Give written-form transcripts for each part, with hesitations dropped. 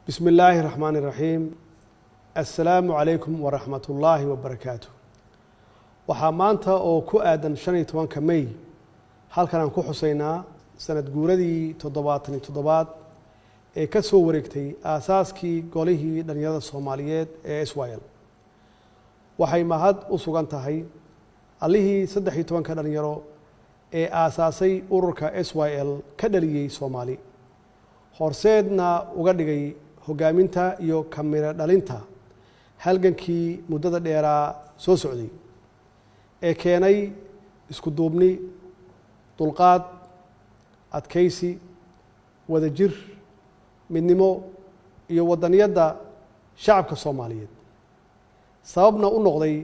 بسم الله الرحمن الرحيم السلام عليكم ورحمة الله وبركاته waxaa maanta oo ku aadan 15 May halkan aan ku xuseynaa sanad guuradii 77 ee ka soo wareegtay aasaaskii golihii dhalinyarada Soomaaliyeed ee Israel waxay mahad u sugan tahay allihii 13 dhalinyaro ee aasaasay ururka Israel ka dhaliyay Soomaali horseedna uga dhigay hogaaminta iyo kamira dhalinta halgankii muddada dheeraa soo socday ee keenay isku duubni dulqaad adkaysi wadajir midnimo iyo wadaniyada shacabka Soomaaliyeed sababna u noqday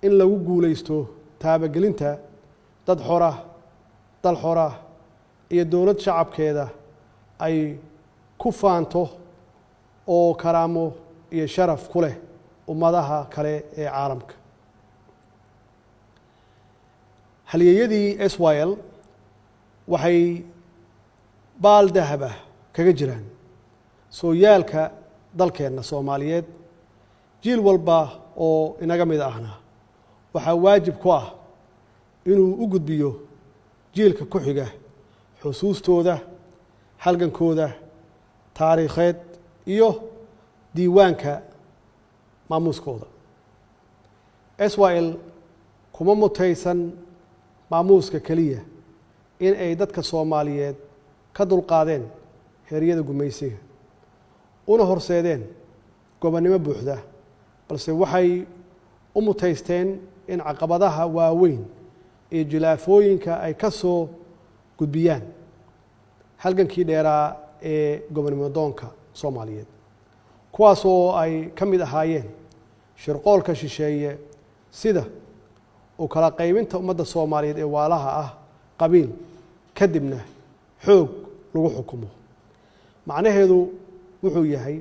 in lagu guuleysto taabagelinta dad dal xor ah iyo dawlad shacabkeeda ay ku faanto oo karaamo iyo sharaf ku leh ummadaha kale ee caalamka halyeeyadii Israel waxay baal dahab ah kaga jiraan sooyaalka dalkeena Soomaaliyeed jiil walba oo inaga mid ahna waxa waajib ku ah inuu u gudbiyo jiilka ku xiga xusuustooda halgankooda taariikheed iyo diiwaanka maamuuskooda Israel kuma mutaysan maamuuska kaliya in ay dadka Soomaaliyeed ka dulqaadeen heeryada gumaysiga una horseedeen gobonnimo buuxda balse waxay u mutaysteen in caqabadaha waaweyn ee jilaafooyinka ay ka soo gudbiyaan halgankii dheeraa ee gobonnimo doonka Soomaaliyeed kuwaas oo ay ka mid ahaayeen shirqoolka shisheeye sida oo kala qaybinta ummadda Soomaaliyeed ee waalaha ah qabiil kadibna xoog lagu xukumo macnaheedu wuxuu yahay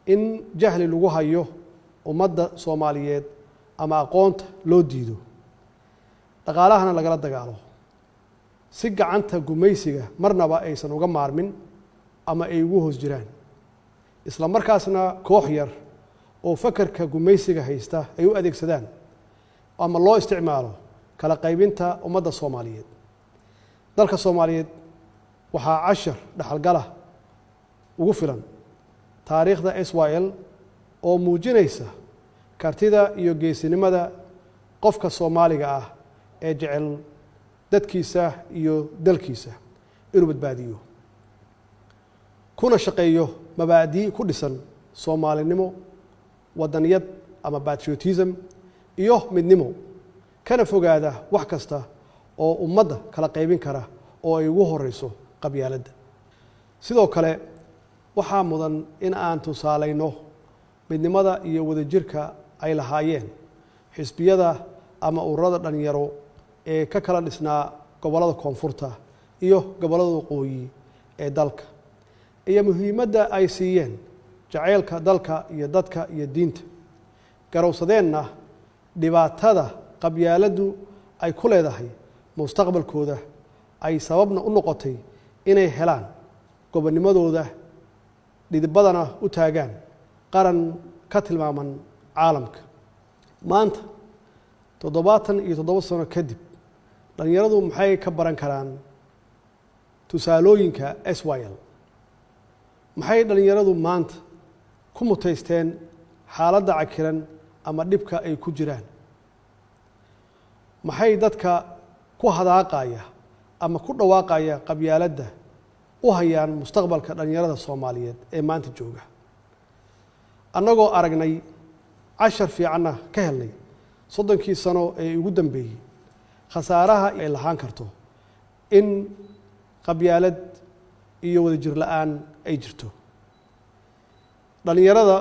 in jahli lagu hayo ummadda Soomaaliyeed ama aqoonta loo diido dhaqaalahana lagala dagaalo si gacanta gumaysiga marnaba aysan uga maarmin ama ay ugu hoos jiraan isla markaasna koox yar oo fakarka gumaysiga haysta ay u adeegsadaan ama loo isticmaalo kala qaybinta ummadda Soomaaliyeed dalka Soomaaliyeed waxaa cashar dhaxalgala ugu filan taariikhda Israel oo muujinaysa kartida iyo geesinimada qofka Soomaaliga ah ee jecel dadkiisa iyo dalkiisa inuu badbaadiyo kuna shaqeeyo mabaadi ku dhisan Soomaalinimo wadaniyad ama patriotism iyo midnimo kana fogaada wax kasta oo ummadda kala qaybin kara oo ay ugu horeyso qabyaaladda sidoo kale waxaa mudan in aan tusaalayno midnimada iyo wadajirka ay lahaayeen xisbiyada ama ururada dhalinyaro ee ka kala dhisnaa gobolada koonfurta iyo gobolada waqooyi ee dalka iyo muhiimadda ay siiyeen jaceylka dalka iyo dadka iyo diinta garowsadeenna dhibaatada qabyaaladdu ay ku leedahay mustaqbalkooda ay sababna u noqotay inay helaan gobonnimadooda dhidibadana u taagaan qaran ka tilmaaman caalamka maanta 77 sano kadib dhalinyaradu maxay ka baran karaan tusaalooyinka Israel maxay dhalinyaradu maanta ku mutaysteen xaaladda cakiran ama dhibka ay ku jiraan maxay dadka ku hadaaqaya ama ku dhawaaqaya qabyaaladda u hayaan mustaqbalka dhalinyarada Soomaaliyeed ee maanta jooga annagoo aragnay cashar fiicanna ka helnay 30 sano ee ugu dambeeyay khasaaraha ay lahaan karto in qabyaalad iyo wadajir la'aan ay jirto dhalinyarada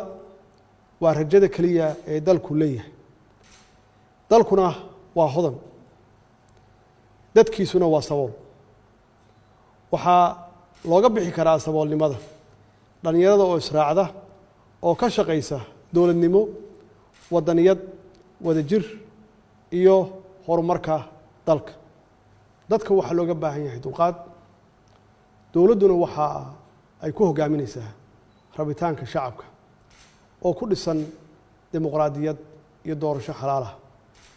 waa rajada kaliya ee dalku leeyahay dalkuna waa hodan dadkiisuna waa sabool waxaa looga bixi karaa saboolnimada dhalinyarada oo israacda oo ka shaqeysa dawladnimo wadaniyad wadajir iyo horumarka dalka dadka waxa looga baahan yahay dulqaad dawladduna waxa ay ku hogaaminaysaa rabitaanka shacabka oo ku dhisan dimuqraadiyad iyo doorasho xalaal ah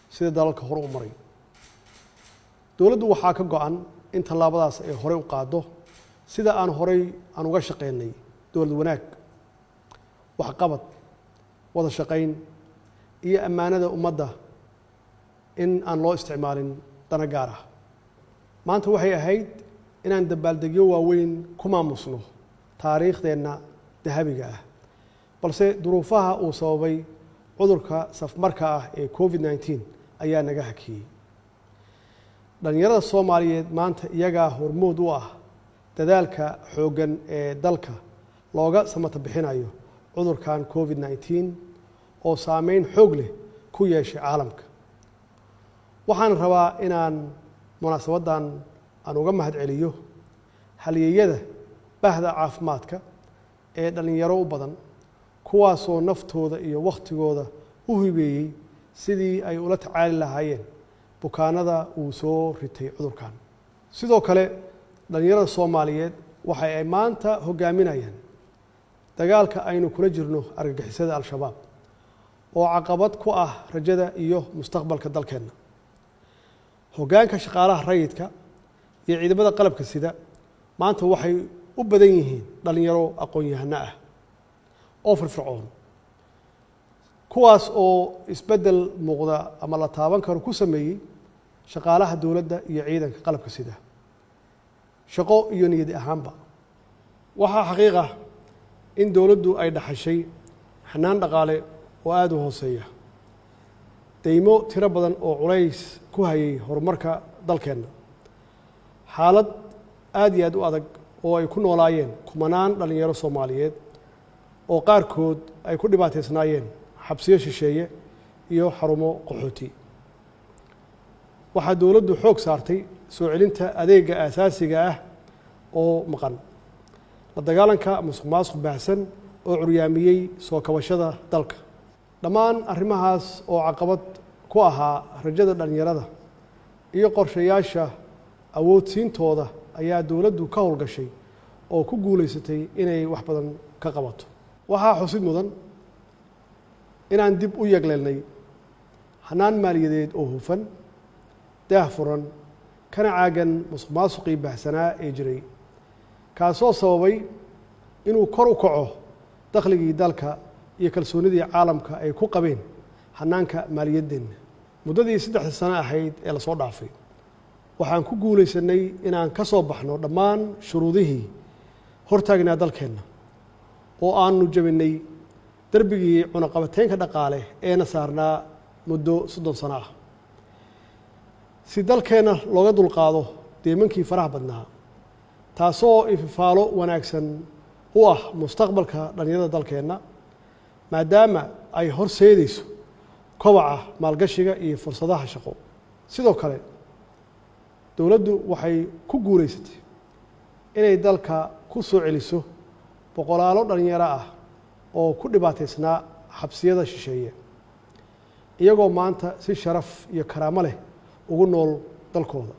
sida dalalka hore u maray. dowladdu waxaa ka go'an in tallaabadaas ay horey u qaaddo sida aan horey uga shaqeynay dowlad wanaag, waxqabad, wada shaqayn iyo ammaanada ummadda in aan loo isticmaalin dana gaar ah. maanta waxay ahayd inaan dabaaldegyo waaweyn ku maamusno taariikhdeenna dahabiga ah, balse duruufaha uu sababay cudurka safmarka ah ee COVID-19 ayaa naga hakiyey. dhalinyarada Soomaaliyeed maanta iyagaa hormood u ah dadaalka xooggan ee dalka looga samata bixinayo cudurkan COVID-19 oo saameyn xoog leh ku yeeshay caalamka. waxaan rabaa inaan munaasabaddan aan uga mahadceliyo halyeeyada bahda caafimaadka ee dhalinyaro u badan, kuwaasoo naftooda iyo wakhtigooda u hibeeyey sidii ay ula tacaali lahaayeen bukaanada uu soo ritay cudurkan. sidoo kale dhalinyarada Soomaaliyeed waxa ay maanta hogaaminayaan dagaalka aynu kula jirno argagixisada Al-Shabaab oo caqabad ku ah rajada iyo mustaqbalka dalkeena. hoggaanka shaqaalaha rayidka iyo ciidamada qalabka sida maanta waxay u badan yihiin dhalinyaro aqoon-yahano ah oo firfircoon, kuwaas oo isbeddel muuqda ama la taaban karo ku sameeyey shaqaalaha dowladda iyo ciidanka qalabka sida shaqo iyo niyad ahaanba. waxaa xaqiiq ah in dowladdu ay dhaxashay xanaan dhaqaale oo aada u hooseeya, deymo tiro badan oo culays ku hayay horumarka dalkeenna, xaalad aad iyo aad u adag oo ay ku noolaayeen kumanaan dhalinyaro Soomaaliyeed oo qaarkood ay ku dhibaataysnaayeen xabsiyo shisheeye iyo xarumo qaxooti. waxaa dowladdu xoog saartay soo celinta adeega aasaasiga ah oo maqan, la dagaalanka musuqmaasuq baahsan oo curyaamiyey soo kabashada dalka. dhammaan arrimahaas oo caqabad ku ahaa rajada dhalinyarada iyo qorshayaasha awoodsiintooda ayaa dowladdu ka howlgashay oo ku guulaysatay inay wax badan ka qabato. waxaa xusid mudan inaan dib u yegleelnay hanaan maaliyadeed oo hufan, daah furan, kana caagan musuqmaasuqii baahsanaa ee jiray, kaasoo sababay inuu kor u kaco dakhligii dalka iyo kalsoonidii caalamka ay ku qabeen hanaanka maaliyadeenna. muddadii 3 sano ahayd ee lasoo dhaafay waxaan ku guulaysanay inaan ka soo baxno dhammaan shuruudihii hortaagnaa dalkeenna oo aanu jabinay darbigii cunaqabateynka dhaqaale eena saarnaa muddo 30 sano ah. si dalkeenna looga dulqaado deemankii faraha badnaa, taasoo ififaalo wanaagsan u ah mustaqbalka dhalinyarada dalkeenna, maadaama ay horseedayso kobaca maalgashiga iyo fursadaha shaqo. sidoo kale dowladdu waxay ku guulaysatay inay dalka ku soo celiso boqolaalo dhalinyaro ah oo ku dhibaataysnaa xabsiyada shisheeye, iyagoo maanta si sharaf iyo karaamo leh ugu nool dalkooda.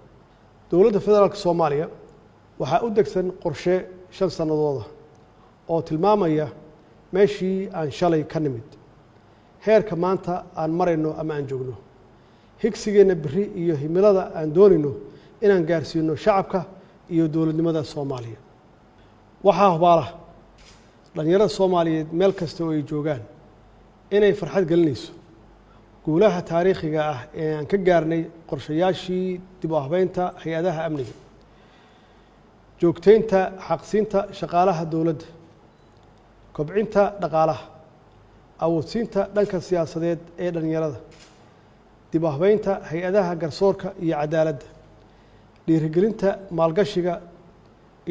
dowladda federaalka Soomaaliya waxaa u degsan qorshe 5 sannadooda oo tilmaamaya meeshii aan shalay ka nimid, heerka maanta aan marayno ama aan joogno, higsigeenna biri iyo himilada aan doonayno inaan gaarsiino shacabka iyo dowladnimada Soomaaliya. waxaa hubaala dhalinyarada Soomaaliyeed meel kasta oo ay joogaan inay farxad gelinayso guulaha taariikhiga ah ee aan ka gaarnay qorshayaashii dib u habeynta hay-adaha amniga, joogteynta xaqsiinta shaqaalaha dowladda, kobcinta dhaqaalaha, awoodsiinta dhanka siyaasadeed ee dhalinyarada, dib u habeynta hay-adaha garsoorka iyo cadaaladda, dhiirigelinta maalgashiga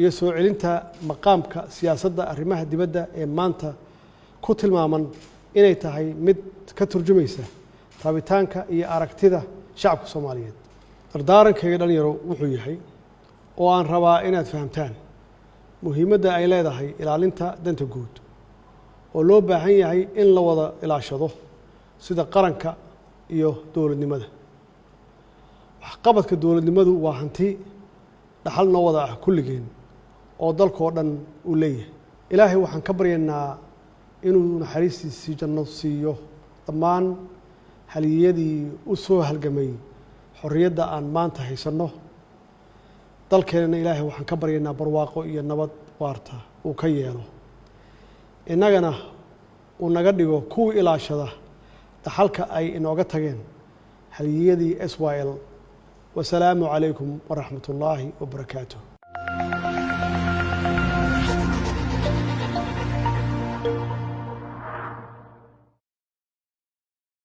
iyo soo celinta maqaamka siyaasadda arrimaha dibadda ee maanta ku tilmaaman inay tahay mid ka turjumaysa rabitaanka iyo aragtida shacabka Soomaaliyeed. dardaarankayga dhalinyaro wuxuu yahay oo aan rabaa inaad fahamtaan muhiimadda ay leedahay ilaalinta danta guud oo loo baahan yahay in la wada ilaashado sida qaranka iyo dowladnimada. waxqabadka dowladnimadu waa hanti dhaxal noo wada ah kulligeen oo dalkoo dhan uu leeyahay. ilaahay waxaan ka baryaynaa inuu naxariistiisii janno siiyo dhammaan haliyadii u soo halgamay xorriyadda aan maanta haysanno. dalkeenna ilaahay waxaan ka baryaynaa barwaaqo iyo nabad waarta uu ka yeelo, innagana uu naga dhigo kuwii ilaashada dhaxalka ay inooga tageen haliyadii SYL. wasalaamu calaykum waraxmat ullaahi wabarakaatuh.